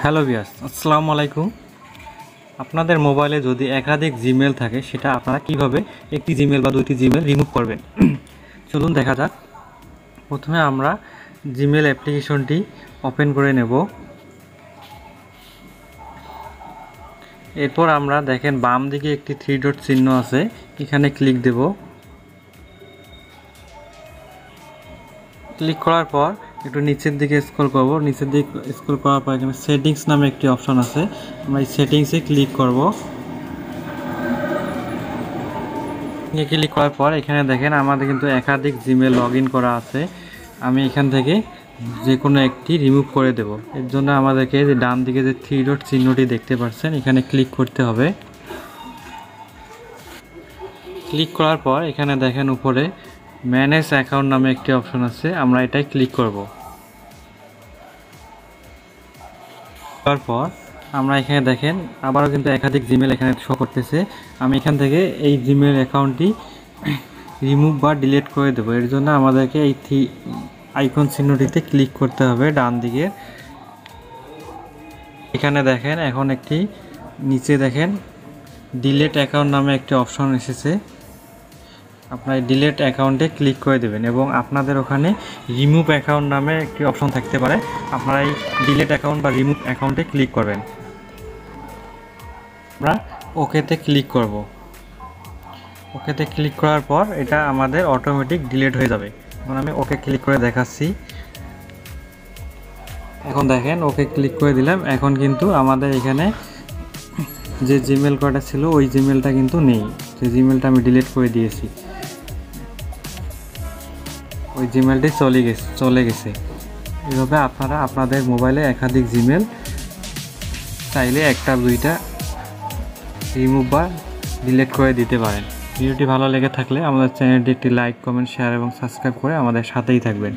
Hello viewers, আসসালামু আলাইকুম। আপনাদের মোবাইলে যদি একাধিক জিমেল থাকে সেটা আপনারা কিভাবে একটি জিমেল বা দুইটি জিমেল রিমুভ করবেন চলুন দেখা যাক। প্রথমে আমরা জিমেল অ্যাপ্লিকেশনটি ওপেন করে নেব। এরপর আমরা দেখেন বাম দিকে একটি 3 ডট চিহ্ন আছে, এখানে ক্লিক দেব। ক্লিক করার পর একটু নিচের দিকে স্ক্রল করব। নিচের দিকে স্ক্রল করার পর এখানে সেটিংস নামে একটি অপশন আছে, আমরা এই সেটিংসে ক্লিক করব। ক্লিক করার পর এখানে দেখেন আমাদের কিন্তু একাধিক জিমেল লগ ইন করা আছে। আমি এখান থেকে যে কোনো একটি রিমুভ করে দেব। এর জন্য আমাদেরকে যে ডান দিকে যে 3 ডট চিহ্নটি দেখতে পাচ্ছেন এখানে ক্লিক করতে হবে। ক্লিক করার পর এখানে দেখেন উপরে ম্যানেজ অ্যাকাউন্ট নামে একটি অপশন আছে, আমরা এটাই ক্লিক করব। তারপর আমরা এখানে দেখেন আবারও কিন্তু একাধিক জিমেল এখানে শো করতেছে। আমি এখান থেকে এই জিমেল অ্যাকাউন্টটি রিমুভ বা ডিলিট করে দেবো। এর জন্য আমাদেরকে এই আইকন চিহ্নটিতে ক্লিক করতে হবে ডান দিকে। এখানে দেখেন এখন একটি নিচে দেখেন ডিলিট অ্যাকাউন্ট নামে একটি অপশন এসেছে, আপনার ডিলিট অ্যাকাউন্টে ক্লিক করে দেবেন এবং আপনাদের ওখানে রিমুভ অ্যাকাউন্ট নামে একটি অপশন থাকতে পারে, আপনারা এই ডিলিট অ্যাকাউন্ট বা রিমুভ অ্যাকাউন্টে ক্লিক করবেন। আমরা ওকেতে ক্লিক করব। ওকেতে ক্লিক করার পর এটা আমাদের অটোমেটিক ডিলিট হয়ে যাবে। এখন আমি ওকে ক্লিক করে দেখাচ্ছি। এখন দেখেন ওকে ক্লিক করে দিলাম। এখন কিন্তু আমাদের এখানে যে জিমেল কয়টা ছিল ওই জিমেলটা কিন্তু নেই, যে জিমেলটা আমি ডিলিট করে দিয়েছি ওই জিমেলটি চলে গেছে। এভাবে আপনারা আপনাদের মোবাইলে একাধিক জিমেল চাইলে একটা দুইটা রিমুভ বা ডিলিট করে দিতে পারেন। ভিডিওটি ভালো লেগে থাকলে আমাদের চ্যানেলটি একটি লাইক, কমেন্ট, শেয়ার এবং সাবস্ক্রাইব করে আমাদের সাথেই থাকবেন।